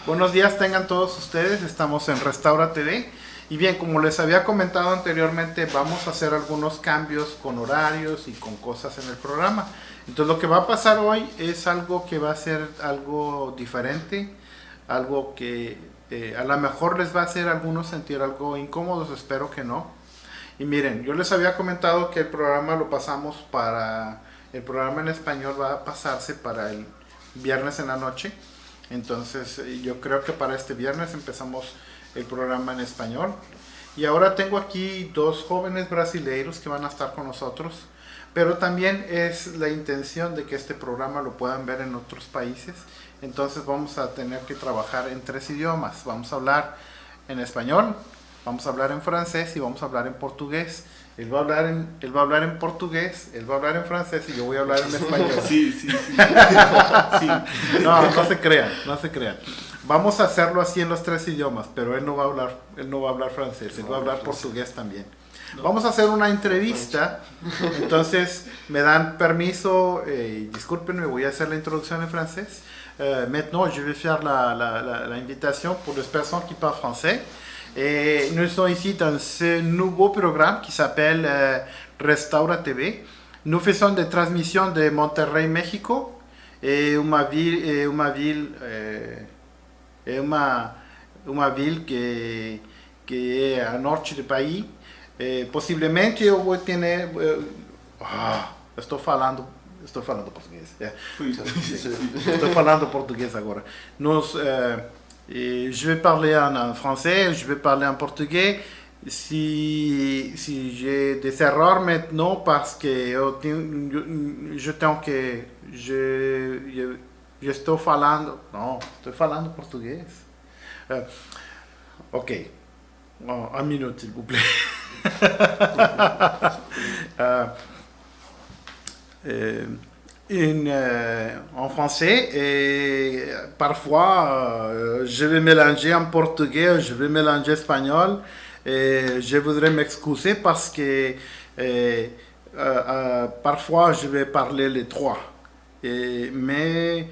Buenos días tengan todos ustedes, estamos en Restaura TV y bien, como les había comentado anteriormente, vamos a hacer algunos cambios con horarios y con cosas en el programa. Entonces lo que va a pasar hoy es algo que va a ser algo diferente, algo que a lo mejor les va a hacer a algunos sentir algo incómodos, espero que no. Y miren, yo les había comentado que el programa lo pasamos el programa en español va a pasarse para el viernes en la noche. Entonces yo creo que para este viernes empezamos el programa en español. Y ahora tengo aquí dos jóvenes brasileiros que van a estar con nosotros. Pero también es la intención de que este programa lo puedan ver en otros países. Entonces vamos a tener que trabajar en tres idiomas. Vamos a hablar en español, vamos a hablar en francés y vamos a hablar en portugués. Él va a hablar en portugués, él va a hablar en francés y yo voy a hablar en español. Sí, sí, sí. Sí. No, no se crean, no se crean. Vamos a hacerlo así en los tres idiomas, pero él no va a hablar francés, él va a hablar portugués también. Vamos a hacer una entrevista, entonces me dan permiso, discúlpenme, voy a hacer la introducción en francés. Maintenant, je vais faire la invitation pour les personnes qui parlent français. Et nous sommes ici dans ce nouveau programme qui s'appelle Restaura TV. Nous faisons des transmissions de Monterrey, Mexico, et uma ville que é a norte do país. Possivelmente eu vou ter... estou falando português. Estou falando português agora. Je vais parler en français, je vais parler en portugais. Si j'ai des erreurs maintenant, parce que je tenho que... Je estou falando... Não, estou falando português. Ok. Un minute, s'il vous plaît. En français et parfois je vais mélanger en portugais, je vais mélanger espagnol et je voudrais m'excuser parce que parfois je vais parler les trois. Mais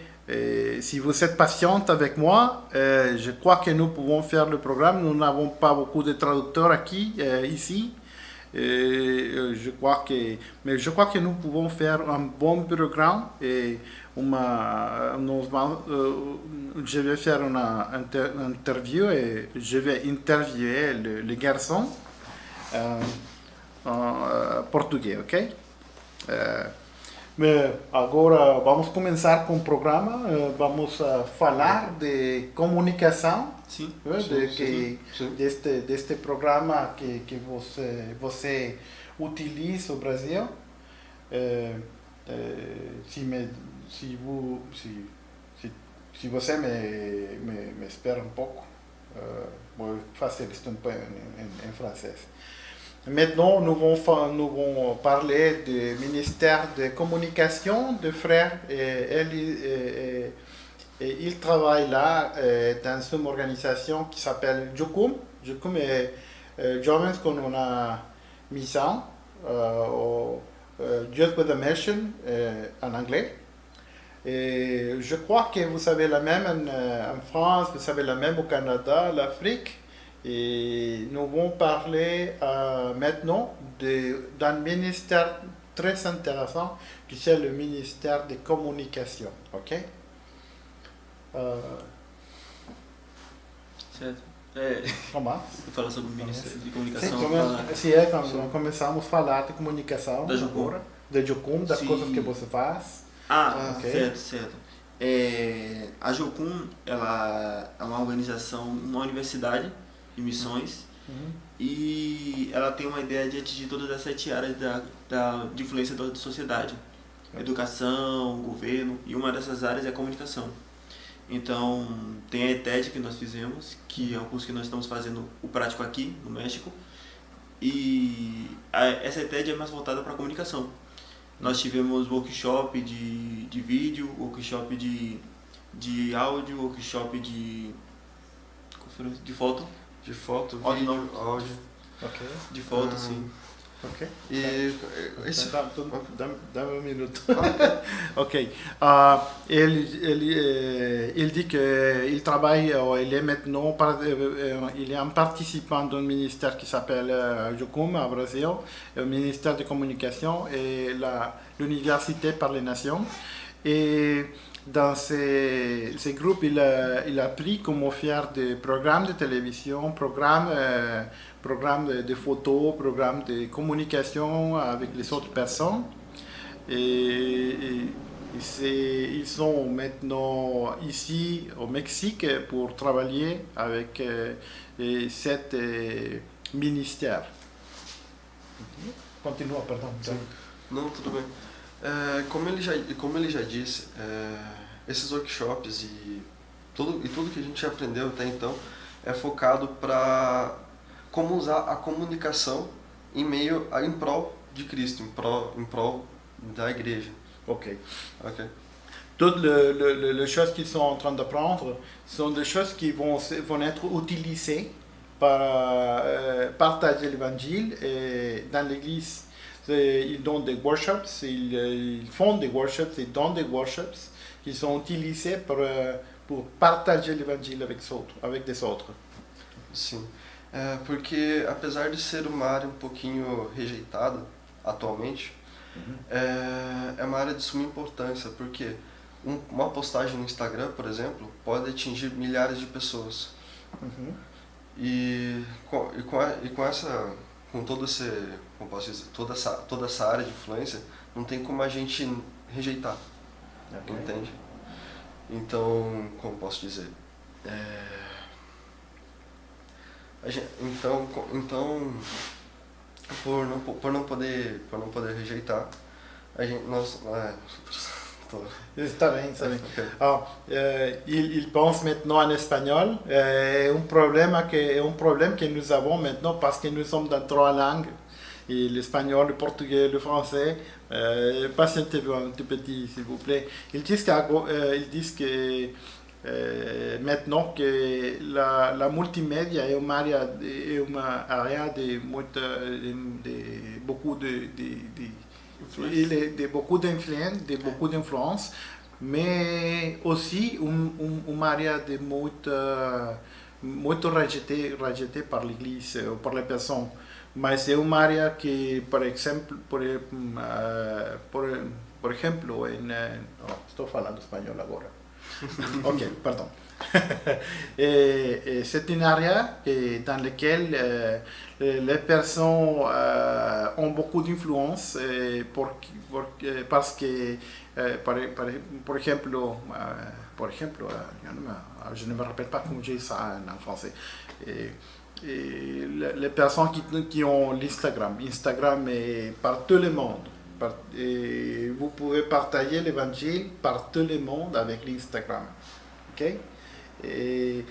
si vous êtes patiente avec moi, je crois que nous pouvons faire le programme. Nous n'avons pas beaucoup de traducteurs ici. Je crois que nous pouvons faire un bon programme et je vais faire une interview et je vais interviewer le garçon en português, ok? Agora vamos começar com o programa, vamos falar de comunicação, Sim, deste programa que você utiliza no Brasil. Se você me espera um pouco, vou fazer isto em francês. Maintenant, nous vont parler du ministère de communication de frère. Il travaille là dans une organisation qui s'appelle Jukum. Jukum est Jovens con una missão, Youth with a Mission en anglais. Et je crois que vous savez la même en France, vous savez la même au Canada, l'Afrique. Et nous allons parler maintenant d'un ministère très intéressant qui c'est le ministère de communication. Ok? certo. Comment? Você fala sobre o Ministério de Comunicação. Sim, começamos a falar de comunicação Da Jukum. agora, da Jukum, das Sim. coisas que você faz. Ok. Ok. Certo. A Jocum, ela é uma organização, uma universidade de missões, e ela tem uma ideia de atingir todas as 7 áreas de influência da sociedade. Educação, governo, e uma dessas áreas é a comunicação. Então, tem a ETED que nós fizemos, que é um curso que nós estamos fazendo o prático aqui, no México, e essa ETED é mais voltada para a comunicação. Nós tivemos workshop de vídeo, workshop de áudio, workshop de foto. De foto, Áudio vídeo, não. áudio. Ok. De foto, sim. Ok. E esse... Dá-me um minuto. Ah, Ok. Il dit qu'il travaille, il est maintenant, il est un participant d'un ministère qui s'appelle Jocum à Brésil, le ministère de communication et l'Université par les Nations. Et dans ces groupes, il a appris comment faire des programmes de télévision, programmes de photos, programmes de communication avec les autres personnes. Ils sont maintenant ici au Mexique pour travailler avec cet ministère. Continua, perdão. não, tudo bem. Como ele já disse, esses workshops e tudo que a gente aprendeu até então é focado para como usar a comunicação em prol de Cristo, em prol da igreja. Ok. Ok. Toutes les choses qu'ils sont en train d'apprendre sont des choses qui vont être utilisées pour partager l'évangile dans l'église. Ils donnent des workshops, ils font des workshops, ils donnent des workshops qui sont utilisés pour partager l'évangile avec des autres. Sim. Porque apesar de ser uma área um pouquinho rejeitada atualmente, é uma área de suma importância, porque uma postagem no Instagram, por exemplo, pode atingir milhares de pessoas. Uhum. Com todo esse, como posso dizer, toda essa área de influência, não tem como a gente rejeitar, Okay. entende? Então, como posso dizer, então por não poder rejeitar, Está bien, está bien. Okay. Il pense maintenant en espagnol. Un problème que nous avons maintenant parce que nous sommes dans 3 langues. L'espagnol, le portugais, le français. Patientez-vous un tout petit, s'il vous plaît. Ils disent que maintenant que la multimédia est une area de beaucoup d'influence, de beaucoup d'influence, mais aussi une area de muito rejetée par l'Église ou par les personnes. Mais c'est une area que, par exemple, estou falando espanhol agora. Ok, pardon. C'est une area dans laquelle les personnes ont beaucoup d'influence parce que, por ejemplo, je ne me rappelle pas comment je dis ça en français. Les personnes qui ont Instagram est par tout le monde. Vous pouvez partager l'évangile par tout le monde avec l'Instagram. Okay? Et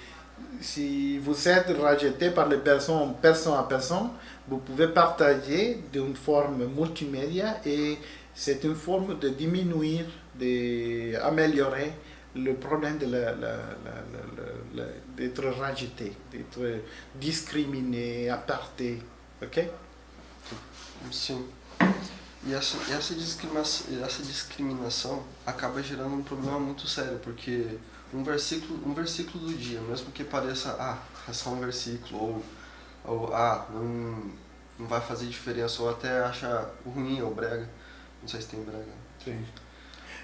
si vous êtes rejeté par les personnes, personne à personne, vous pouvez partager d'une forme multimédia et c'est une forme de diminuer, d'améliorer le problème d'être rejeté, d'être discriminé, aparté. Ok? Sim. E essa discriminação acaba gerando um problema muito sério, porque um versículo do dia, mesmo que pareça, é só um versículo, ou não vai fazer diferença, ou até acha ruim ou brega, não sei se tem brega. Sim.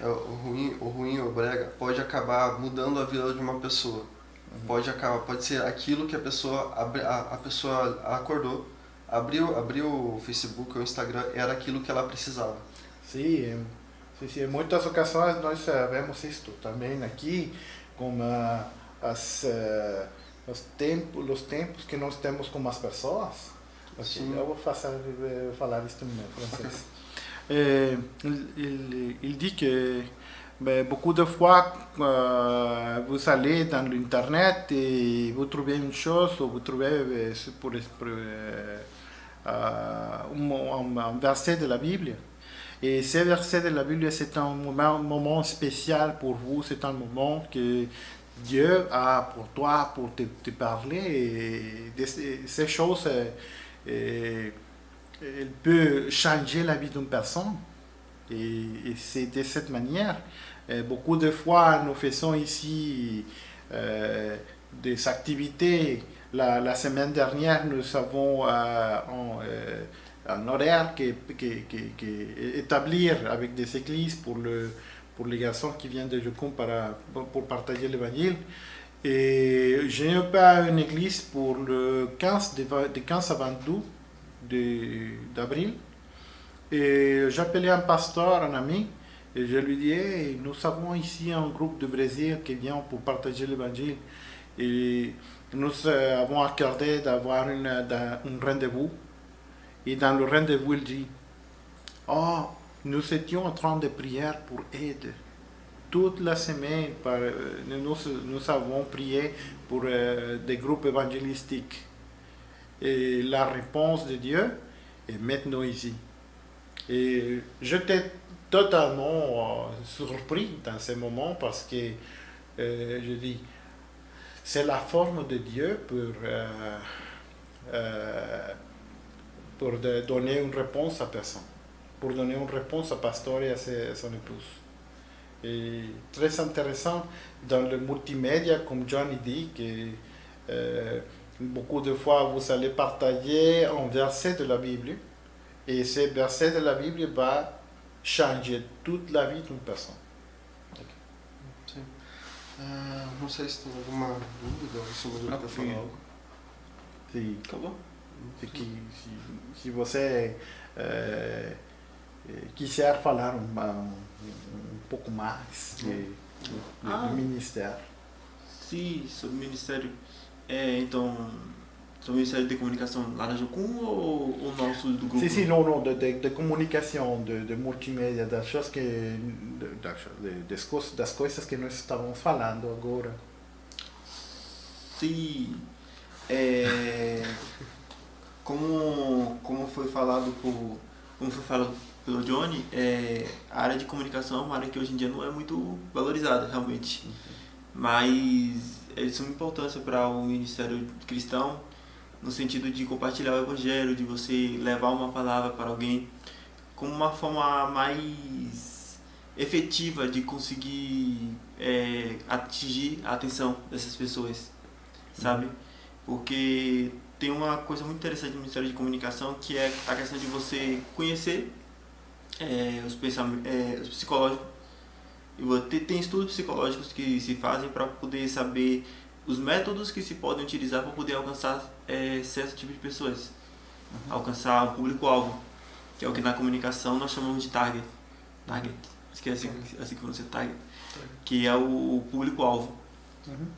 O ruim ou brega pode acabar mudando a vida de uma pessoa. Pode ser aquilo que a pessoa acordou, abriu o Facebook ou o Instagram, era aquilo que ela precisava. Sim, em muitas ocasiões nós vemos isto também aqui, com os tempos que nós temos com as pessoas. Eu vou falar isto em francês. Il dit que beaucoup de fois vous allez dans l'internet et vous trouvez une chose ou vous trouvez un verset de la Bible. Et ce verset de la Bible, c'est un moment spécial pour vous, c'est un moment que Dieu a pour toi, pour te parler. Et ces choses elle peut changer la vie d'une personne. Et c'est de cette manière. Beaucoup de fois, nous faisons ici des activités. La semaine dernière, nous avons un horaire établir avec des églises pour les garçons qui viennent de Yukon pour partager l'évangile. Et j'ai pas une église pour le 15, de 15 à 22 d'avril. Et j'appelais un pasteur, un ami, et je lui disais, nous avons ici un groupe de Brésil qui vient pour partager l'évangile. Et nous avons accordé d'avoir un rendez-vous. Et dans le rendez-vous, il dit, oh, nous étions en train de prier pour aide. Toute la semaine, nous avons prié pour des groupes évangélistiques. Et la réponse de Dieu est maintenant ici. Et j'étais totalement surpris dans ce moment parce que, je dis, c'est la forme de Dieu pour donner une réponse à personne, pour donner une réponse à Pasteur et à son épouse. Et très intéressant dans le multimédia, comme Johnny dit, que beaucoup de fois vous allez partager un verset de la Bible. Et ce verset de la Bible va changer toute la vie d'une personne. Sim. Não sei se tem alguma dúvida ou se o Murilo quer falar algo. Si, Acabou? si você quiser falar um pouco mais do ministério. Sim, sobre o ministério. Então, sobre o Ministério de Comunicação lá na Jocum ou o nosso do grupo? Sim, não, de comunicação, de multimédia, das coisas que nós estávamos falando agora. Sim, como foi falado pelo Johnny, a área de comunicação é uma área que hoje em dia não é muito valorizada, realmente. Mas eles são importância para o ministério cristão, no sentido de compartilhar o evangelho, de você levar uma palavra para alguém, como uma forma mais efetiva de conseguir atingir a atenção dessas pessoas, sabe? Porque tem uma coisa muito interessante no Ministério de Comunicação, que é a questão de você conhecer os psicológicos. E tem estudos psicológicos que se fazem para poder saber os métodos que se podem utilizar para poder alcançar certo tipo de pessoas, alcançar um público-alvo, que é o que na comunicação nós chamamos de target, acho que é assim que você target, que é o público-alvo.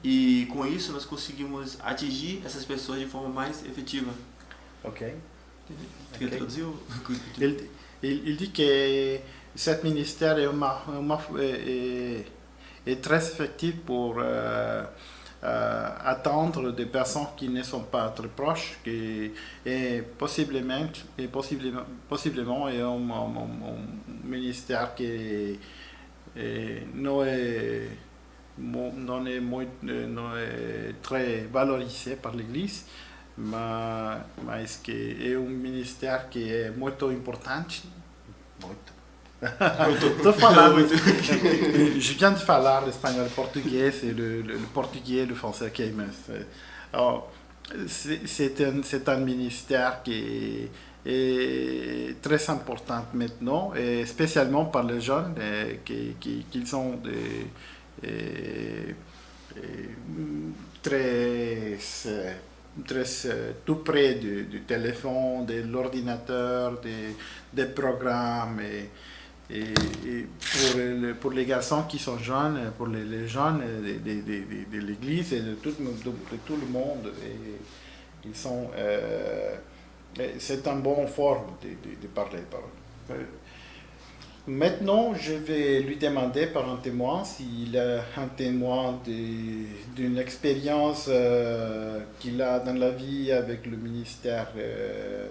E com isso nós conseguimos atingir essas pessoas de forma mais efetiva. Ok. Tu quer traduzir? Il dit que ce ministère est très effectif pour attendre des personnes qui ne sont pas très proches, et possiblement est un ministère qui non est très valorisé par l'Église, mas que é um ministério que é muito importante. Estou falando. Je viens de falar l'espagnol, le portugais, et le portugais, le français, ok, mais alors, c'est un ministère qui est très important maintenant, et spécialement par les jeunes qui sont tout près du téléphone, de l'ordinateur, des programmes. Et pour les garçons qui sont jeunes, pour les jeunes de l'église et de tout le monde, ils sont, c'est une bonne forme de parler. Maintenant, je vais lui demander par un témoin s'il a un témoin d'une expérience qu'il a dans la vie avec le ministère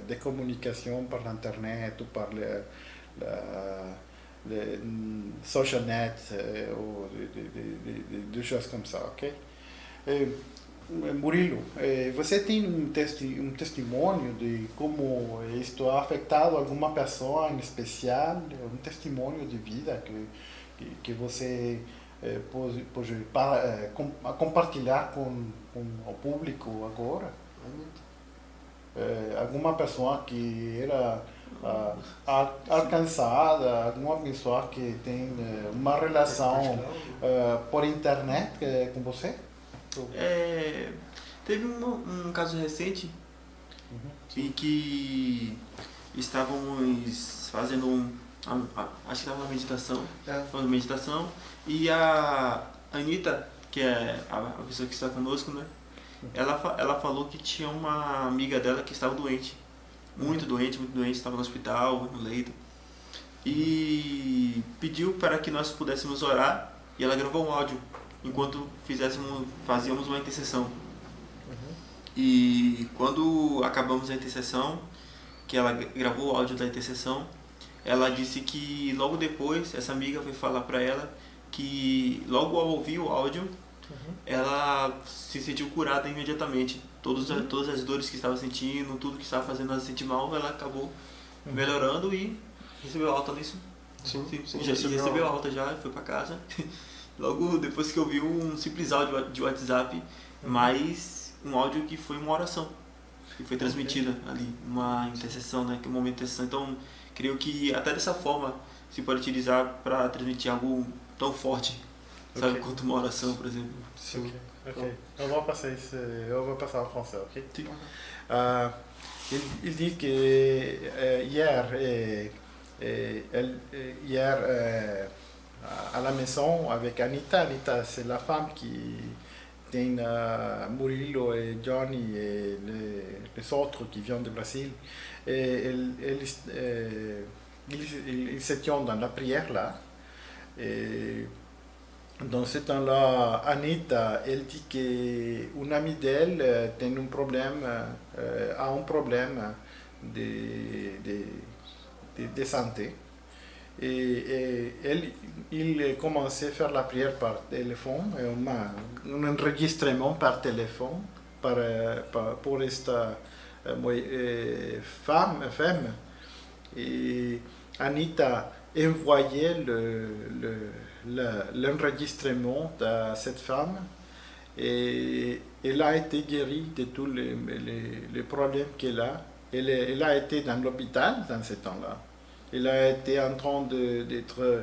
des communications par l'Internet ou par le social net ou des choses comme ça, ok? Murilo, você tem testemunho de como isto ha afetado alguma pessoa em especial, um testemunho de vida que você pode compartilhar com o público agora? Alguma pessoa que era alcançada, alguma pessoa que tem uma relação por internet com você? Teve um caso recente em que estávamos fazendo acho que estava uma meditação, uma meditação, e a Anitta, que é a pessoa que está conosco, né? Ela falou que tinha uma amiga dela que estava doente, muito doente, estava no hospital, no leito, e pediu para que nós pudéssemos orar, e ela gravou um áudio enquanto fazíamos uma intercessão. E quando acabamos a intercessão, que ela gravou o áudio da intercessão, ela disse que logo depois essa amiga foi falar para ela que logo ao ouvir o áudio, ela se sentiu curada imediatamente. Todas as dores que estava sentindo, tudo que estava fazendo ela se sentir mal, ela acabou melhorando e recebeu alta nisso. Sim, já recebeu alta já, foi para casa. Logo depois que eu vi um simples áudio de WhatsApp, mas um áudio que foi uma oração, que foi transmitida ali, uma intercessão, né, que é um momento de intercessão. Então, creio que até dessa forma se pode utilizar para transmitir algo tão forte, sabe, quanto uma oração, por exemplo. Sim. Ok. Eu vou passar ao français, ok? Sim. Il dit que hier à la maison avec Anita. Anita, c'est la femme qui tem Murilo et Johnny et les autres qui viennent du Brésil. Et ils étaient dans la prière là. Et dans ce temps-là, Anita, elle dit qu'une amie d'elle a un problème de santé. Et il commençait à faire la prière par téléphone, un enregistrement par téléphone pour cette femme. Et Anita envoyait l'enregistrement de cette femme et elle a été guérie de tous les problèmes qu'elle a. Elle a été dans l'hôpital dans ce temps-là. Elle a été en train d'être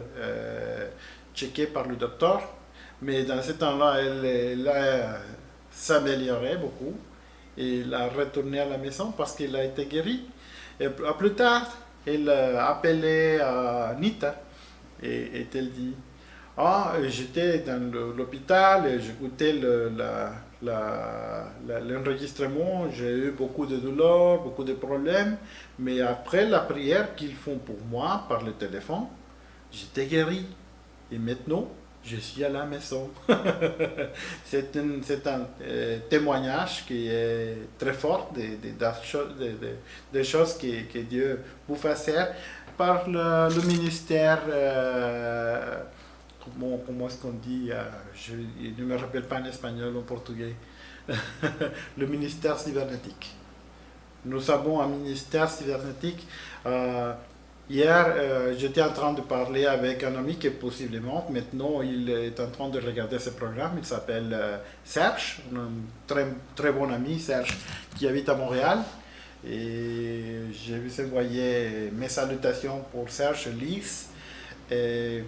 checkée par le docteur, mais dans ce temps-là, elle a s'amélioré beaucoup et elle a retourné à la maison parce qu'elle a été guérie. Et plus tard, elle a appelé Anita et elle dit: ah, j'étais dans l'hôpital et j'écoutais l'enregistrement, j'ai eu beaucoup de douleurs, beaucoup de problèmes, mais après la prière qu'ils font pour moi par le téléphone, j'étais guéri. Et maintenant, je suis à la maison. C'est un témoignage qui est très fort des choses que Dieu vous fait faire par le ministère. Comment est-ce qu'on dit, je ne me rappelle pas en espagnol ou en portugais, le ministère cybernétique. Nous avons un ministère cybernétique. Hier, j'étais en train de parler avec un ami qui possiblement, maintenant, il est en train de regarder ce programme. Il s'appelle Serge, un très, très bon ami, Serge, qui habite à Montréal. Et je vais envoyer mes salutations pour Serge, Lise. Et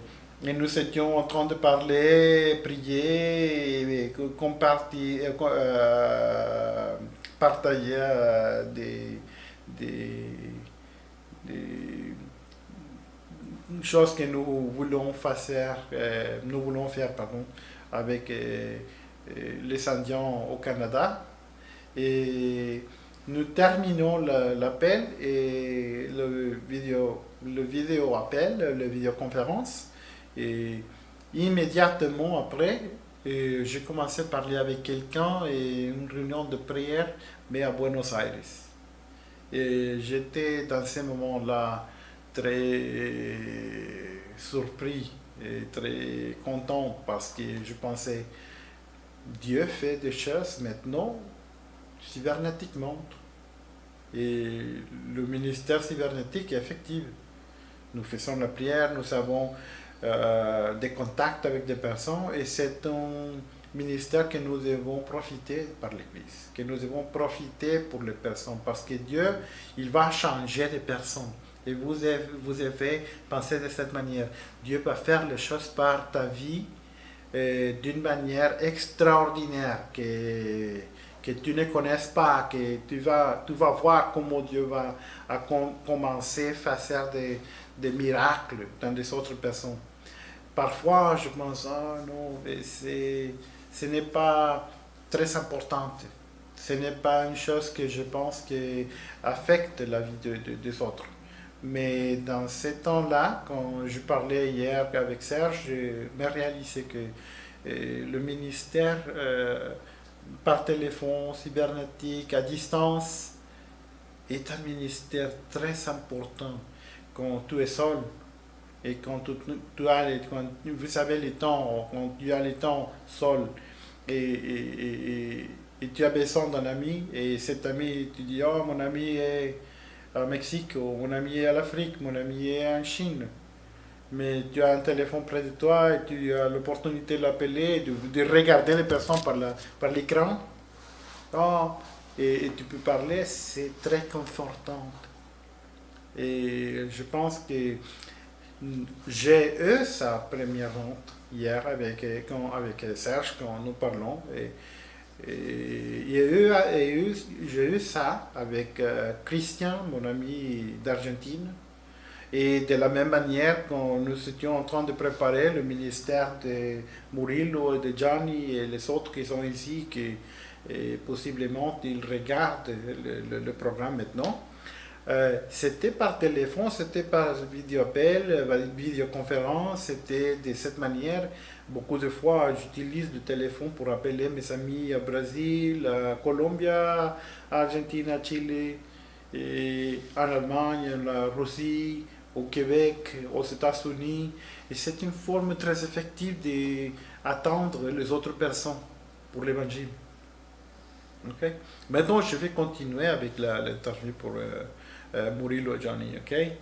nous étions en train de parler, prier, et partager des choses que nous voulons faire, avec les Indiens au Canada. Et nous terminons l'appel et le vidéo appel, la vidéoconférence. Et immédiatement après, j'ai commencé à parler avec quelqu'un et une réunion de prière, mais à Buenos Aires. Et j'étais dans ce moment-là très surpris et très content parce que je pensais, Dieu fait des choses maintenant cybernétiquement. Et le ministère cybernétique est effectif. Nous faisons la prière, nous avons des contacts avec des personnes et c'est un ministère que nous devons profiter par l'Église, que nous devons profiter pour les personnes parce que Dieu, il va changer les personnes. Et vous avez pensé de cette manière. Dieu va faire les choses par ta vie d'une manière extraordinaire que tu ne connaisses pas, que tu vas voir comment Dieu va commencer à faire des miracles dans des autres personnes. Parfois, je pense, ah non, ce n'est pas très important. Ce n'est pas une chose que je pense qui affecte la vie des autres. Mais dans ce temps-là, quand je parlais hier avec Serge, je me réalisais que le ministère par téléphone, cybernétique, à distance, est un ministère très important quand tu es seul et quand quand vous avez le temps, quand tu as le temps seul et tu as besoin d'un ami et cet ami, tu dis, oh mon ami est au Mexique, ou mon ami est à l'Afrique, mon ami est en Chine. Mais tu as un téléphone près de toi et tu as l'opportunité de l'appeler, de regarder les personnes par l'écran. Oh, et tu peux parler, c'est très confortant. Et je pense que j'ai eu sa première honte hier avec Serge quand nous parlons. J'ai eu ça avec Christian, mon ami d'Argentine. Et de la même manière, quand nous étions en train de préparer le ministère de Murillo et de Gianni et les autres qui sont ici, qui possiblement ils regardent le programme maintenant, c'était par téléphone, c'était par vidéoappel, vidéoconférence, c'était de cette manière. Beaucoup de fois, j'utilise le téléphone pour appeler mes amis au Brésil, à Colombie, à Argentine, à Chili, et en Allemagne, en Russie, au Québec, aux États-Unis. Et c'est une forme très effective d'attendre les autres personnes pour l'évangile. Okay? Maintenant, je vais continuer avec l'interview pour Murilo e Gianni, ok?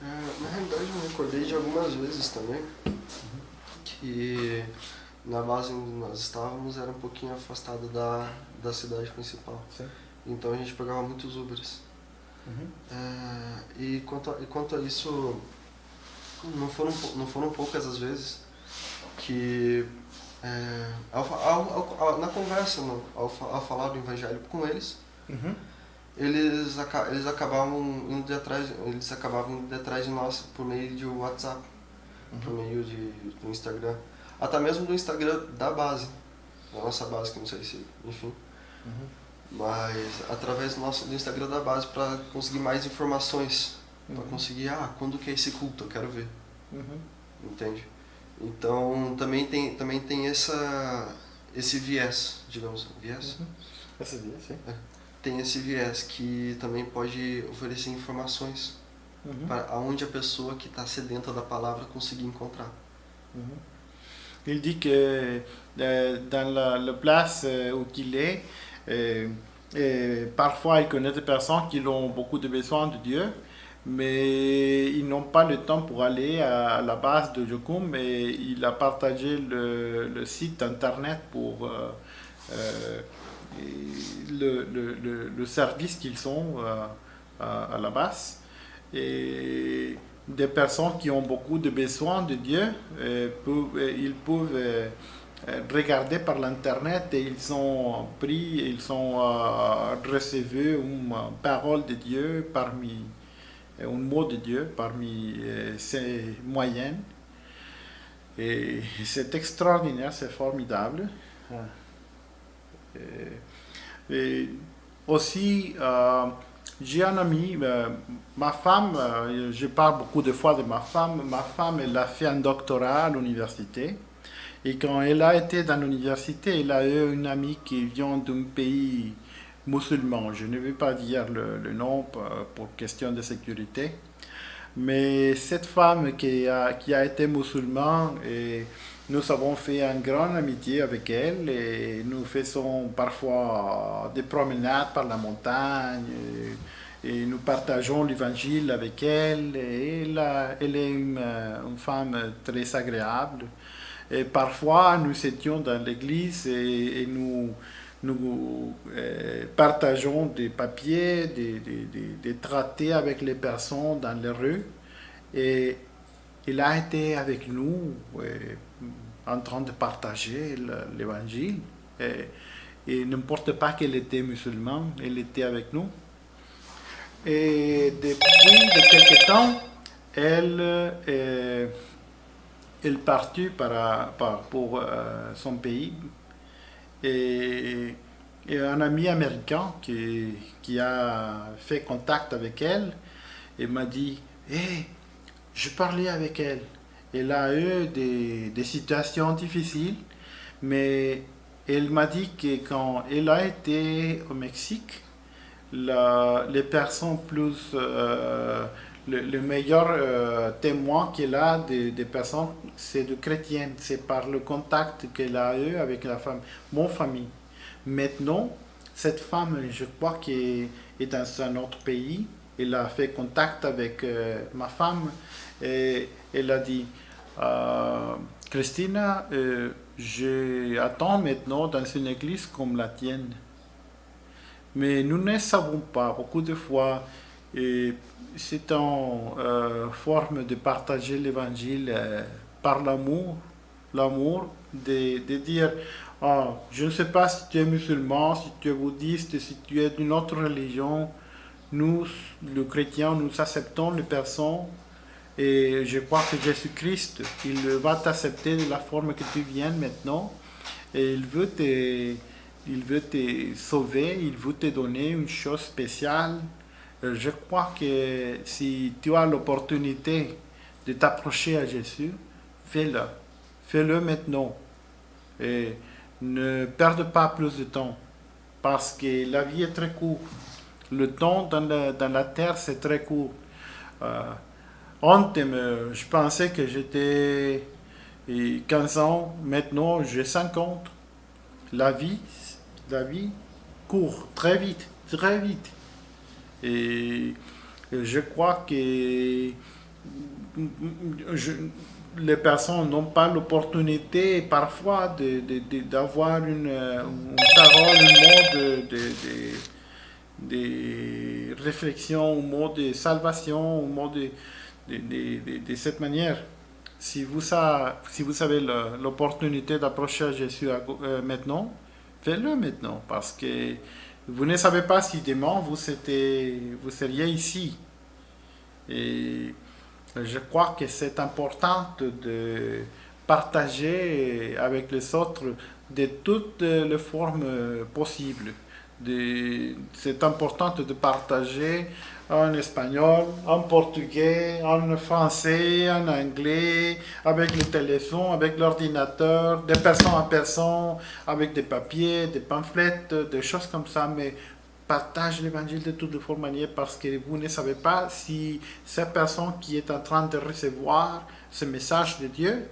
Na realidade, eu me recordei de algumas vezes também que na base onde nós estávamos era um pouquinho afastado da cidade principal. Sim. Então a gente pegava muitos Ubers. E quanto a isso, não foram poucas as vezes que na conversa, ao falar do evangelho com eles, eles acabavam indo atrás de nós por meio de WhatsApp, por meio do Instagram, até mesmo do Instagram da base, da nossa base, que não sei se, enfim. Mas através do Instagram da base para conseguir mais informações, para conseguir, quando que é esse culto, eu quero ver, entende? Então também tem esse viés, digamos, viés? Esse viés, sim. Tem esse viés que também pode oferecer informações para aonde a pessoa que está sedenta da palavra conseguir encontrar. Il dit que dans la place où il est, parfois il connaît des personnes qui ont beaucoup de besoins de Dieu, mais ils n'ont pas le temps pour aller à la base de Jokum, et il a partagé le site internet pour le service qu'ils ont à la base. Et des personnes qui ont beaucoup de besoins de Dieu, ils peuvent regarder par l'internet et ils ont reçu une parole de Dieu un mot de Dieu parmi ces moyens. Et c'est extraordinaire, c'est formidable. Et aussi, j'ai un ami, ma femme, je parle beaucoup de fois de ma femme, elle a fait un doctorat à l'université. Et quand elle a été dans l'université, elle a eu une amie qui vient d'un pays musulman. Je ne vais pas dire le nom pour question de sécurité. Mais cette femme qui a été musulmane, et nous avons fait une grande amitié avec elle et nous faisons parfois des promenades par la montagne et nous partageons l'évangile avec elle. Et elle est une femme très agréable. Et parfois, nous étions dans l'église et nous partageons des papiers, des traités avec les personnes dans les rues. Et il a été avec nous en train de partager l'évangile. Et n'importe pas qu'elle était musulmane, elle était avec nous. Et depuis de quelque temps, elle partit pour son pays. Et un ami américain qui a fait contact avec elle et m'a dit hey, je parlais avec elle. Elle a eu des situations difficiles, mais elle m'a dit que quand elle a été au Mexique, les personnes plus le meilleur témoin qu'elle a des personnes, c'est de chrétiennes. C'est par le contact qu'elle a eu avec mon famille. Maintenant, cette femme, je crois qu'elle est dans un autre pays. Elle a fait contact avec ma femme et elle a dit Christina, j'attends maintenant dans une église comme la tienne. Mais nous ne savons pas, beaucoup de fois, et c'est une forme de partager l'évangile par l'amour, de dire, je ne sais pas si tu es musulman, si tu es bouddhiste, si tu es d'une autre religion, nous, les chrétiens, nous acceptons les personnes et je crois que Jésus-Christ, il va t'accepter de la forme que tu viens maintenant et il veut te sauver, il veut te donner une chose spéciale. Je crois que si tu as l'opportunité de t'approcher à Jésus, fais-le. Fais-le maintenant. Et ne perds pas plus de temps parce que la vie est très courte. Le temps dans la terre, c'est très court. Je pensais que j'étais 15 ans, maintenant j'ai 50. La vie court très vite, très vite. Et je crois que les personnes n'ont pas l'opportunité parfois d'avoir une parole, un mot de réflexion, un mot de salvation, un mot de cette manière. Si vous avez l'opportunité d'approcher à Jésus maintenant, faites-le maintenant, parce que vous ne savez pas si demain vous seriez ici. Et je crois que c'est important de partager avec les autres de toutes les formes possibles. C'est important de partager en espagnol, en portugais, en français, en anglais, avec le téléphone, avec l'ordinateur, de personne en personne, avec des papiers, des pamphlets, des choses comme ça, mais partage l'évangile de toutes les manières parce que vous ne savez pas si cette personne qui est en train de recevoir ce message de Dieu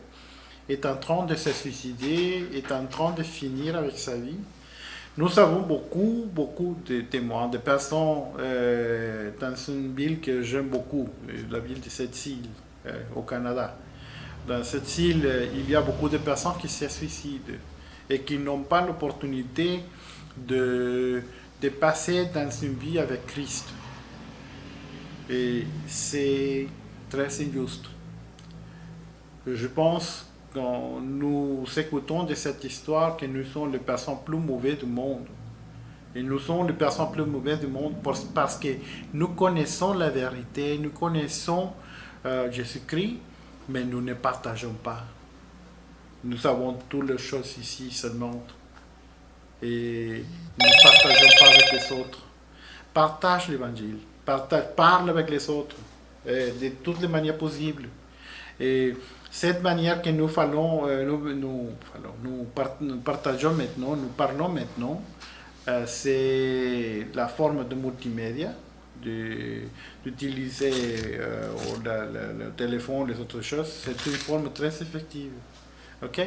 est en train de se suicider, est en train de finir avec sa vie. Nous avons beaucoup de témoins, de personnes dans une ville que j'aime beaucoup, la ville de cette île au Canada. Dans cette île, il y a beaucoup de personnes qui se suicident et qui n'ont pas l'opportunité de passer dans une vie avec Christ. Et c'est très injuste. Je pense quand nous écoutons de cette histoire que nous sommes les personnes plus mauvaises du monde. Et nous sommes les personnes plus mauvaises du monde parce que nous connaissons la vérité, nous connaissons Jésus-Christ, mais nous ne partageons pas. Nous avons toutes les choses ici seulement. Et nous ne partageons pas avec les autres. Partage l'évangile, parle avec les autres de toutes les manières possibles. Et cette manière que nous partageons maintenant, nous parlons maintenant, c'est la forme de multimédia, d'utiliser le téléphone, les autres choses. C'est une forme très effective. Ok.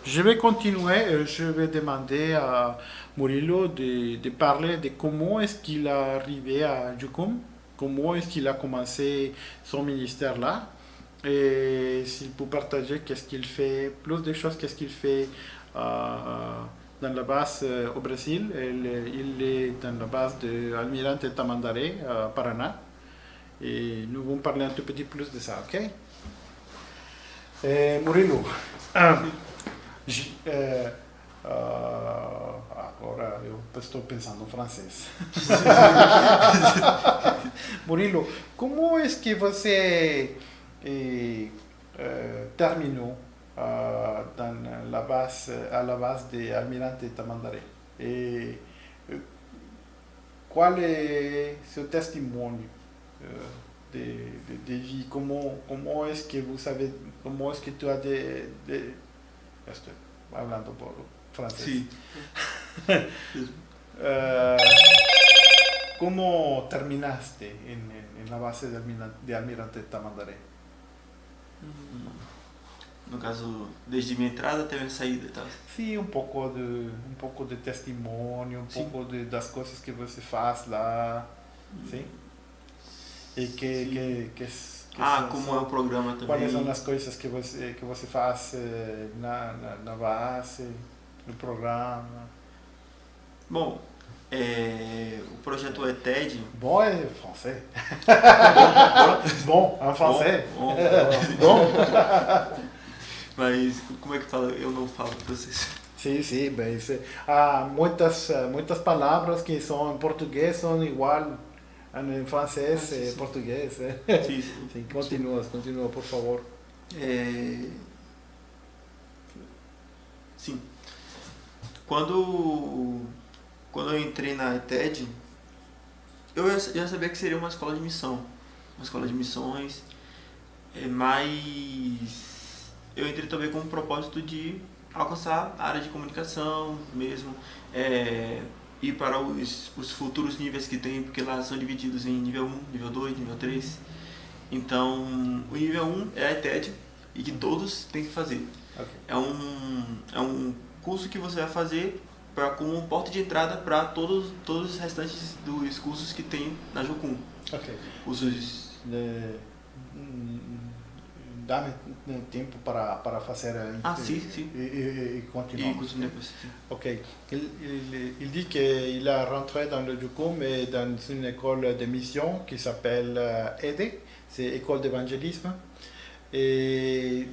Je vais continuer. Je vais demander à Murilo de parler de comment est-ce qu'il est arrivé à Yucum, comment est-ce qu'il a commencé son ministère là, et s'il peut partager qu'est-ce qu'il fait, plus de choses, qu'est-ce qu'il fait dans la base au Brésil. Il est dans la base de Almirante Tamandaré, Paraná, et nous allons parler un tout petit plus de ça, ok? Murilo, agora eu estou pensando em francês. Murilo, como é que você terminou à la base de Almirante Tamandaré? Qual é seu testemunho de vie? Comment est-ce que vous savez, comment est-ce que tu as estoy hablando por francés. Sí. ¿Cómo terminaste en la base de Almirante Tamandaré? No caso, desde minha entrada até minha saída e tal. Sim, um pouco de testemunho, Sim. pouco das coisas que você faz lá, sim? E Como é o programa também. quais são as coisas que você faz na base, no programa? Bom, o projeto ETED. Bom é francês. Bom, em francês. Bom. Mas como é que fala? Eu não falo pra vocês. Sim, bem. Há muitas palavras que são em português são igual em francês e português. Sim. Sim, continua, por favor. Sim. Quando eu entrei na ETED, eu já sabia que seria uma escola de missão. Uma escola de missões, mas eu entrei também com o propósito de alcançar a área de comunicação mesmo, ir para os futuros níveis que tem, porque lá são divididos em nível 1, nível 2, nível 3. Então, o nível 1 é a ETED e que todos têm que fazer. Okay. É um curso que você vai fazer como porta de entrada para todos os restantes dos cursos que tem na Jocum. Ok. Cursos... Dá-me tempo para fazer sim. E continuar. E continuar depois. Sim. Ok. Il dit qu'il a rentré dans le Jukum et dans une école de mission qui s'appelle EDE, c'est École d'évangélisme. Et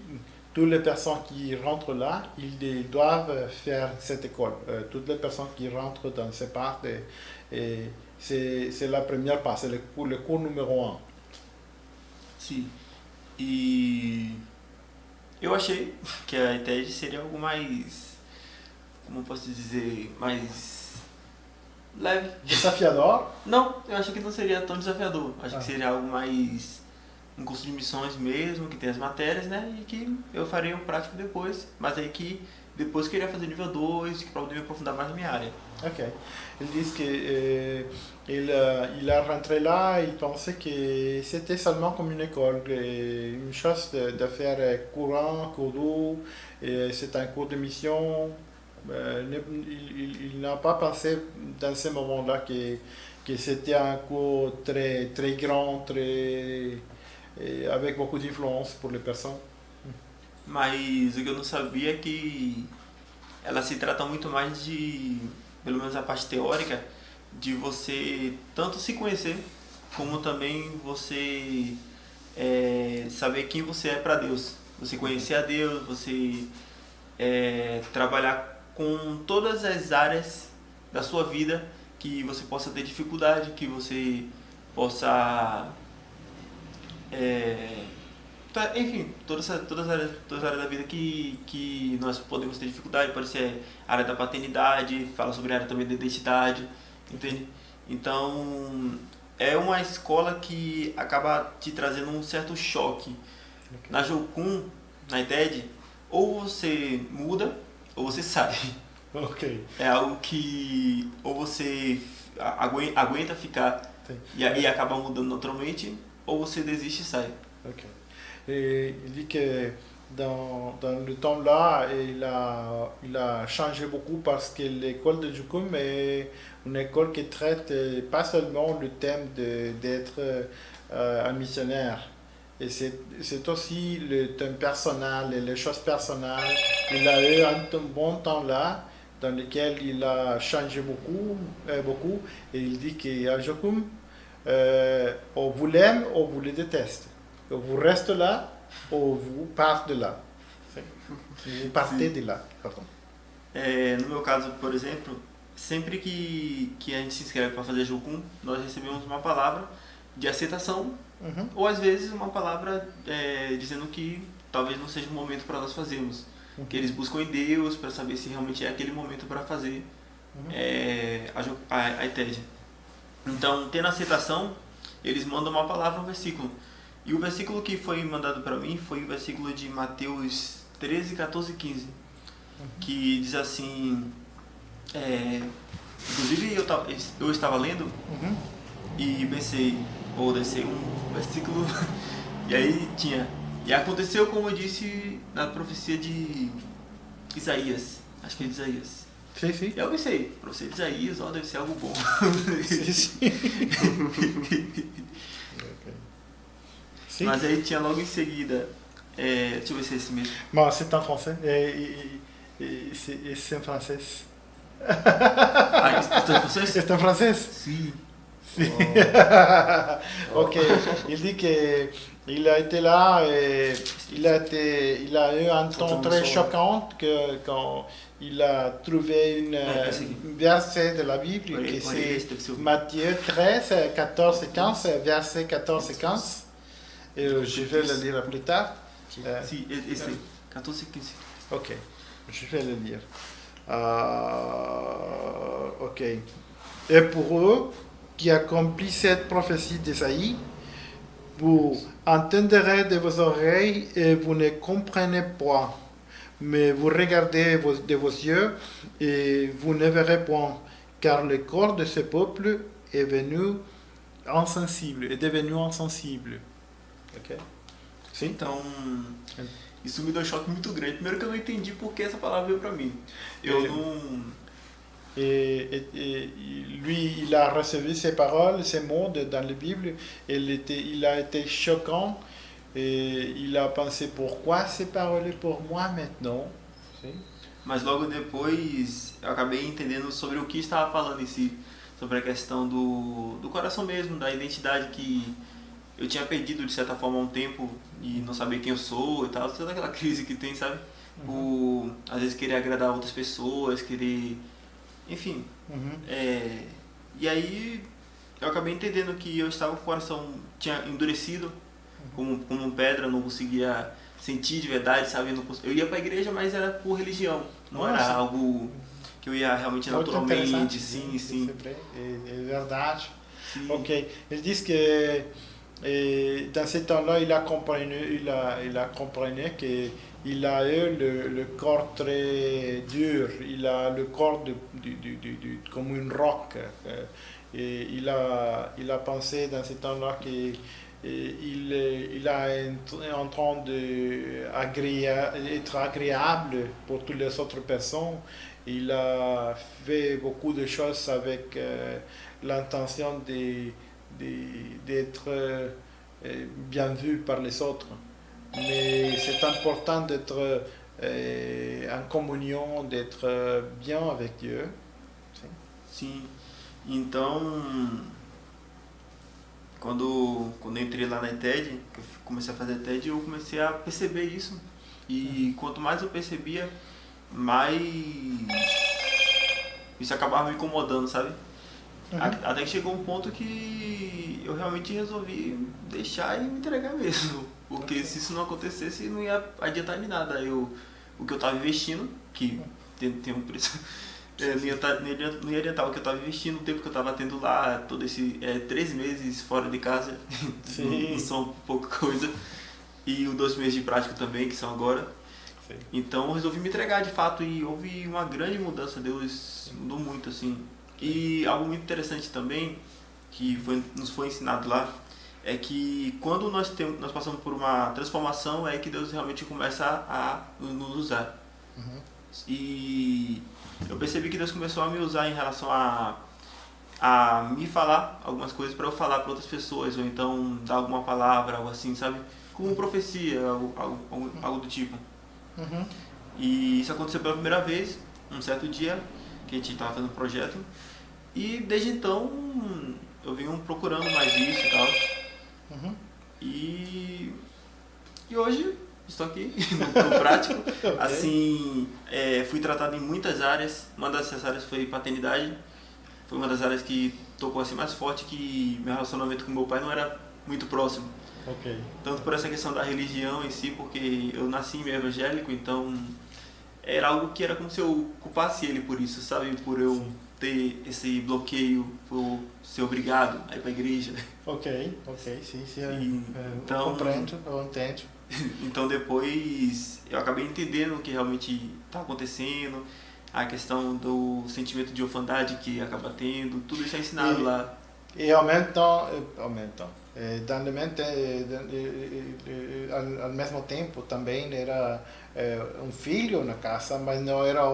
toutes les personnes qui rentrent là, ils doivent faire cette école. Toutes les personnes qui rentrent dans cette part, c'est la première part, c'est le cours numéro 1. Sim. E eu achei que a ETED seria algo mais, como eu posso dizer, mais leve. Desafiador? Não, eu achei que não seria tão desafiador. Achei que seria algo mais um curso de missões mesmo, que tem as matérias, né? E que eu faria o prático depois, mas aí que depois queria fazer nível 2, para poder me aprofundar mais na minha área. Ok. Ils disent qu'il a rentré là, il pensait que c'était seulement comme une école, une chose de faire courant, cours doux, c'est un cours de mission. Il n'a pas pensé dans ce moment-là que c'était un cours très, très grand, avec beaucoup d'influence pour les personnes. Mas o que eu não sabia é que ela se trata muito mais de, pelo menos a parte teórica, de você tanto se conhecer, como também você saber quem você é para Deus. Você conhecer a Deus, você trabalhar com todas as áreas da sua vida que você possa ter dificuldade, que você possa... enfim, todas as áreas da vida que nós podemos ter dificuldade. Pode ser a área da paternidade, fala sobre a área também da identidade, entende? Então, é uma escola que acaba te trazendo um certo choque. Okay. Na Jocum, na ETED, ou você muda ou você sai. Okay. É algo que ou você aguenta ficar e acaba mudando naturalmente, ou você desiste e sai. Okay. Et il dit que dans le temps-là, il a changé beaucoup parce que l'école de Jukum est une école qui traite pas seulement le thème d'être un missionnaire. Et c'est aussi le thème personnel et les choses personnelles. Il a eu un bon temps là dans lequel il a changé beaucoup. Et il dit qu'à Jukum, on vous l'aime, on vous le déteste. On vous reste là, ou vous partez de lá. Vous partez de lá. Pardon. No meu caso, por exemplo, sempre que a gente se inscreve para fazer Jukum, nós recebemos uma palavra de aceitação, ou às vezes uma palavra dizendo que talvez não seja o momento para nós fazermos. Que eles buscam em Deus para saber se realmente é aquele momento para fazer a ITED. Então, tendo aceitação, eles mandam uma palavra, um versículo. E o versículo que foi mandado para mim foi o versículo de Mateus 13, 14 e 15, que diz assim, inclusive eu estava lendo e pensei, deve ser um versículo, e aí tinha, e aconteceu como eu disse na profecia de Isaías, acho que é de Isaías. Sim, sim. Eu pensei, profecia de Isaías, deve ser algo bom. Sim, sim. Sim. Mas aí tinha logo em seguida, deixa eu ver se é esse mesmo. Bon, c'est en français. C'est en français. Ah, isso é francês? C'est en français? Sim. Si. Ok. Il dit qu'il a été là et il a eu un temps très choquant quand il a trouvé un verset de la Bible qui c'est Matthieu 13, 14 et 15, verset 14 et 15. Et je vais le lire plus tard. Si, esse aí, 14 e 15. Ok, je vais le lire. Ok. Et pour eux qui accomplissent cette prophétie d'Ésaïe, vous entendrez de vos oreilles et vous ne comprenez point. Mais vous regardez de vos yeux et vous ne verrez point, car le corps de ce peuple est devenu insensible. Ok? Sim? Então, isso me deu um choque muito grande. Primeiro que eu não entendi por que essa palavra veio pra mim. Eu não... Et lui, il a reçu ces paroles, ces mots dans la Bible. Il a été choquant. Et il a pensé, pourquoi ces paroles pour moi maintenant? Sim? Mas logo depois eu acabei entendendo sobre o que estava falando em si. Sobre a questão do coração mesmo, da identidade que eu tinha perdido de certa forma há um tempo e não saber quem eu sou e tal, toda aquela crise que tem, sabe? Às vezes querer agradar outras pessoas, querer... Enfim. E aí eu acabei entendendo que eu estava com o coração tinha endurecido, como pedra, não conseguia sentir de verdade, sabe? Eu ia para a igreja, mas era por religião, não era algo que eu ia realmente naturalmente. Sim, sim. É verdade. Sim. Ok. Ele diz que dans ce temps-là, il a compris qu'il a eu le corps très dur, il a le corps comme une roc. Et il a pensé dans ce temps-là qu'il est en train d'être agréable pour toutes les autres personnes. Il a fait beaucoup de choses avec l'intention d'être bien vu par les autres. Mais c'est important d'être en communion, d'être bien avec Dieu. Sim. Então, quando eu entrei lá na TED, que eu comecei a fazer TED, eu comecei a perceber isso. E quanto mais eu percebia, mais isso acabava me incomodando, sabe? Até que chegou um ponto que eu realmente resolvi deixar e me entregar mesmo. Porque se isso não acontecesse, não ia adiantar em nada. O que eu estava investindo, que tem um preço, não ia adiantar o que eu estava investindo, o tempo que eu estava tendo lá, todo esse 3 meses fora de casa, não são pouca coisa. E os 2 meses de prática também, que são agora. Sim. Então eu resolvi me entregar de fato e houve uma grande mudança, Deus mudou muito assim. E algo muito interessante também, que nos foi ensinado lá, é que quando nós passamos por uma transformação é que Deus realmente começa a nos usar. Uhum. E eu percebi que Deus começou a me usar em relação a me falar algumas coisas para eu falar para outras pessoas, ou então dar alguma palavra, algo assim, sabe? Como profecia, algo do tipo. Uhum. E isso aconteceu pela primeira vez, um certo dia, que a gente estava fazendo um projeto. E desde então eu venho procurando mais isso e tal. Uhum. E hoje estou aqui no prático. Ok. Assim, fui tratado em muitas áreas. Uma dessas áreas foi paternidade. Foi uma das áreas que tocou assim mais forte, que meu relacionamento com meu pai não era muito próximo. Ok. Tanto por essa questão da religião em si, porque eu nasci meio evangélico, então era algo que era como se eu culpasse ele por isso, sabe? Por eu ter esse bloqueio, por ser obrigado a ir para a igreja. Ok, sim, Então, eu compreendo, eu entendo. Então depois eu acabei entendendo o que realmente está acontecendo, a questão do sentimento de orfandade que acaba tendo, tudo isso é ensinado lá. Et en même temps, dans le même al mesmo tempo também era um filho na casa, mas não era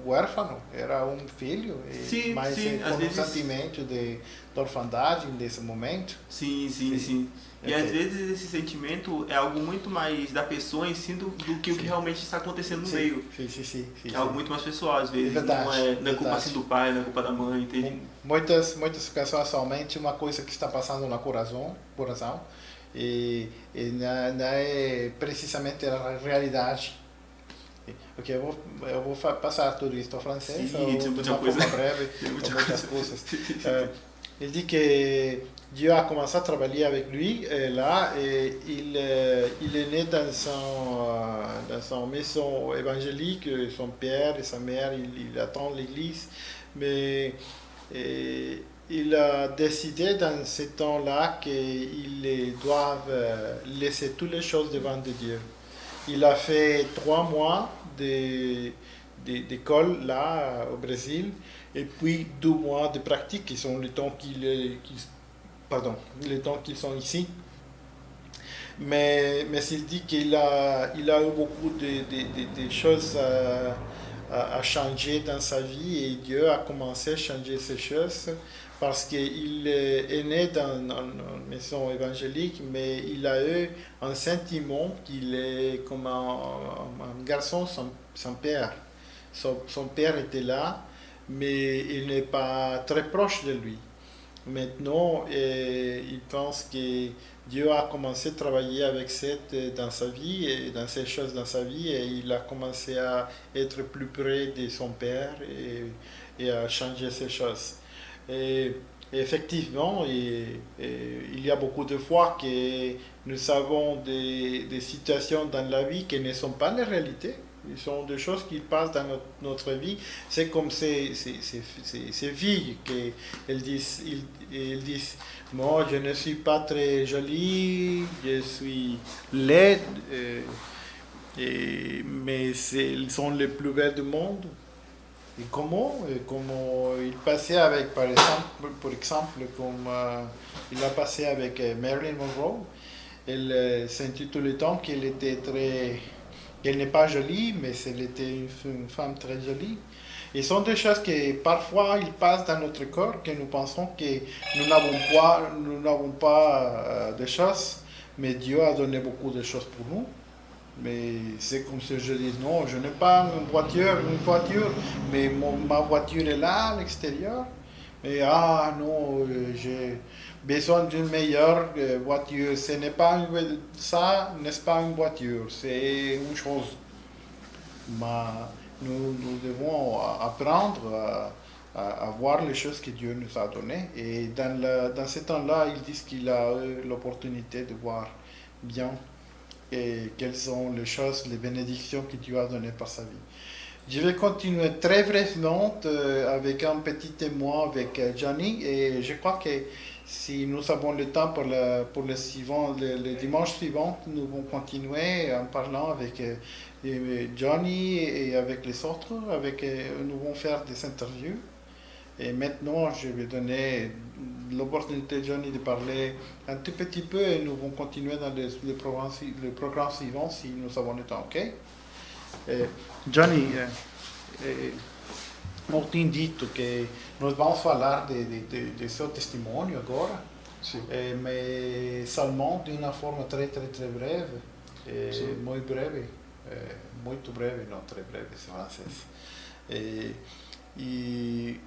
huérfão, era um filho, Sim, mas sim, com às um vezes. sentimento de orfandade nesse momento. Sim. E Ok. às vezes esse sentimento é algo muito mais da pessoa em si do que o que Sim. realmente está acontecendo no meio. Sim. É algo muito mais pessoal, às vezes. É verdade, Não é culpa verdade. assim do pai, não é culpa da mãe, entende? Muitas ocasiões somente uma coisa que está passando no coração e não é precisamente a realidade. Ok, eu vou passar tudo isso ao francês, Sim, de muita uma coisa. forma breve, Tem muita muitas coisas. Il dit que Dieu a commencé à travailler avec lui et là et il est né dans son maison évangélique, son père et sa mère il attend l'église, mais il a décidé dans ce temps-là qu'ils doivent laisser toutes les choses devant de Dieu. Il a fait 3 mois d'école là au Brésil et puis 2 mois de pratique qui sont les temps les temps qu'ils sont ici. Mais il dit qu'il a eu beaucoup de choses à changer dans sa vie et Dieu a commencé à changer ces choses parce qu'il est né dans une maison évangélique, mais il a eu un sentiment qu'il est comme un garçon sans père. Son père était là, mais il n'est pas très proche de lui. Maintenant, il pense que Dieu a commencé à travailler avec dans sa vie et dans ces choses dans sa vie et il a commencé à être plus près de son père et à changer ces choses. Et effectivement, il y a beaucoup de fois que nous avons des situations dans la vie qui ne sont pas la réalité. Ils sont des choses qui passent dans notre vie. C'est comme ces filles qu'elles disent, ils disent, moi je ne suis pas très jolie, je suis laide, mais elles sont les plus belles du monde. Et comment il passait avec, par exemple, comme il a passé avec Marilyn Monroe, elle sentit tout le temps qu'elle était qu'elle n'est pas jolie, mais elle était une femme très jolie. Et ce sont des choses que parfois ils passent dans notre corps, que nous pensons que nous n'avons pas de choses, mais Dieu a donné beaucoup de choses pour nous. Mais c'est comme si je dis non, je n'ai pas une voiture, mais ma voiture est là à l'extérieur. Mais non, j'ai besoin d'une meilleure voiture. Ce n'est pas ça n'est pas une voiture, c'est une chose. Mais nous devons apprendre à voir les choses que Dieu nous a données. Et dans ce temps-là, ils disent qu'il a eu l'opportunité de voir bien et quelles sont les choses, les bénédictions que Dieu a données par sa vie. Je vais continuer très brièvement avec un petit témoin avec Johnny et je crois que si nous avons le temps pour le dimanche suivant, nous allons continuer en parlant avec Johnny et avec les autres, nous allons faire des interviews. Et maintenant, je vais donner l'opportunité à Johnny de parler un tout petit peu et nous allons continuer dans le programme suivant si nous avons le temps, ok? Johnny, não tinha dito que nós vamos falar de seu testemunho agora, Sim. mas seulement de uma forma très breve, muito breve, não très breve, em francês. E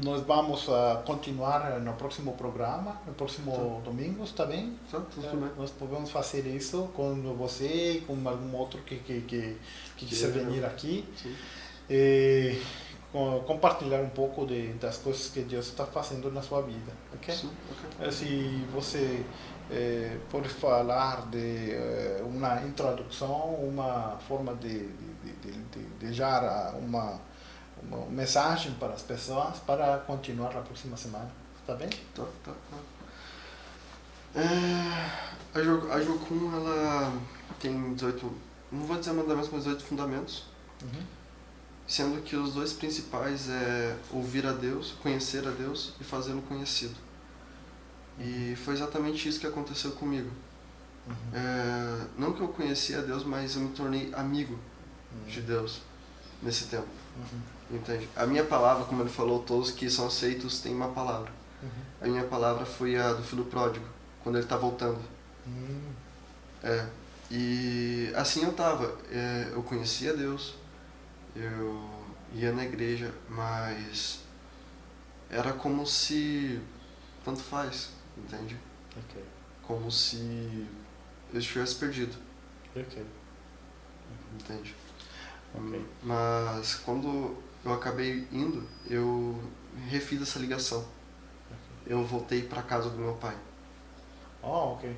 nós vamos continuar no próximo programa, no próximo domingo, está bem? Tudo bem. Nós podemos fazer isso com você e com algum outro que quiser vir aqui. E compartilhar um pouco das coisas que Deus está fazendo na sua vida, ok? Sim, ok. Se você pode falar de uma introdução, uma forma de dar uma mensagem para as pessoas para continuar na próxima semana, está bem? Tá. A Jocum, ela tem 18, não vou dizer mandamentos, mas 18 fundamentos, sendo que os dois principais é ouvir a Deus, conhecer a Deus e fazê-lo conhecido. E foi exatamente isso que aconteceu comigo. Não que eu conhecia a Deus, mas eu me tornei amigo de Deus nesse tempo. Entende? A minha palavra, como ele falou, todos que são aceitos têm uma palavra. A minha palavra foi a do filho pródigo, quando ele está voltando. E assim eu estava. Eu conhecia Deus, eu ia na igreja, mas era como se... Tanto faz, entende? Ok. Como se eu estivesse perdido. Ok. Entende? Ok. Mas quando eu acabei indo, eu refiz essa ligação. Eu voltei para casa do meu pai. Ok.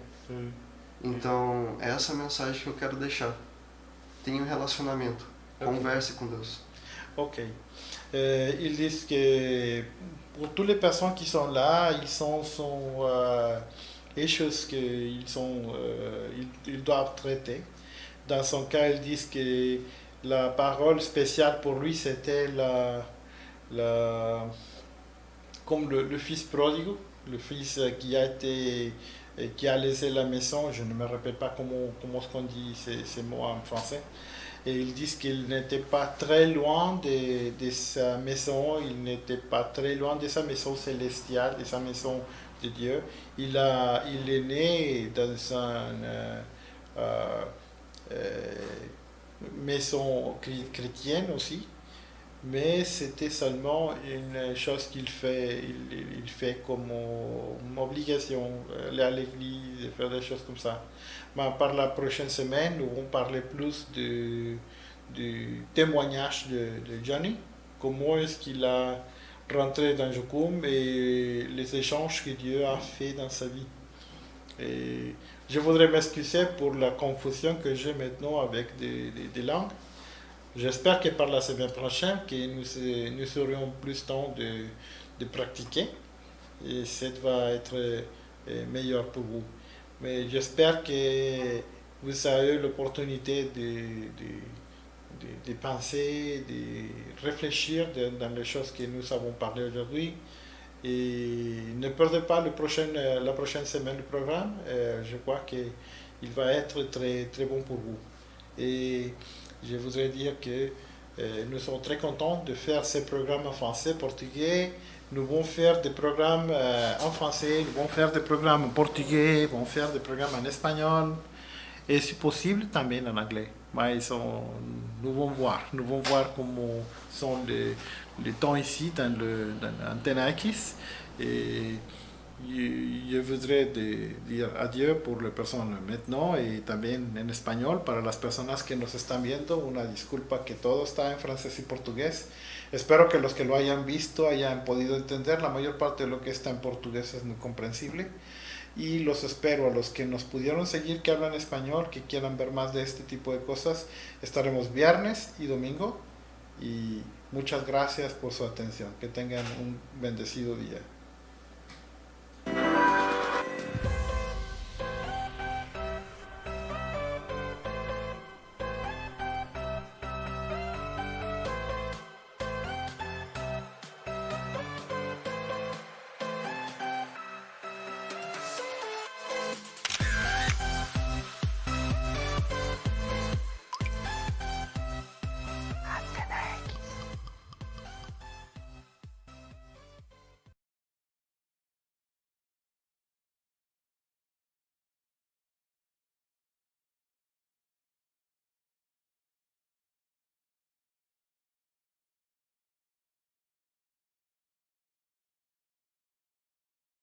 Então, é essa mensagem que eu quero deixar. Tenha um relacionamento. Converse com Deus. Ok. Ils disent que pour toutes les personnes qui sont là, ils sont les choses qu'ils ils doivent traiter. Dans son cas, ils disent que la parole spéciale pour lui, c'était comme le fils prodigue, le fils qui a laissé la maison. Je ne me rappelle pas comment est-ce qu'on dit ces mots en français. Et ils disent qu'il n'était pas très loin de sa maison, il n'était pas très loin de sa maison célestiale, de sa maison de Dieu. Il est né dans une maison chrétienne aussi, mais c'était seulement une chose qu'il fait, il fait comme une obligation, aller à l'église, faire des choses comme ça. Mais par la prochaine semaine, nous allons parler plus du témoignage de Johnny, comment est-ce qu'il a rentré dans Jocum et les échanges que Dieu a fait dans sa vie. Et je voudrais m'excuser pour la confusion que j'ai maintenant avec des langues. J'espère que par la semaine prochaine, que nous aurons plus de temps de pratiquer et ça va être meilleur pour vous. Mais j'espère que vous avez eu l'opportunité de penser, de réfléchir dans les choses que nous avons parlé aujourd'hui. Et ne perdez pas la prochaine semaine du programme. Je crois qu'il va être très bon pour vous. Et je voudrais dire que nous sommes très contents de faire ces programmes en français, portugais. Nous vont faire des programmes en français, nous vont faire des programmes en portugais, nous vont faire des programmes en espagnol et si possible también en anglais. Mais nous allons voir comment sont les temps ici dans l'antenne X. Et je voudrais dire adieu pour les personnes maintenant y también en español para las personas que nos están viendo. Una disculpa que todo está en francés y portugués. Espero que los que lo hayan visto hayan podido entender. La mayor parte de lo que está en portugués es muy comprensible. Y los espero a los que nos pudieron seguir, que hablan español, que quieran ver más de este tipo de cosas. Estaremos viernes y domingo. Y muchas gracias por su atención. Que tengan un bendecido día.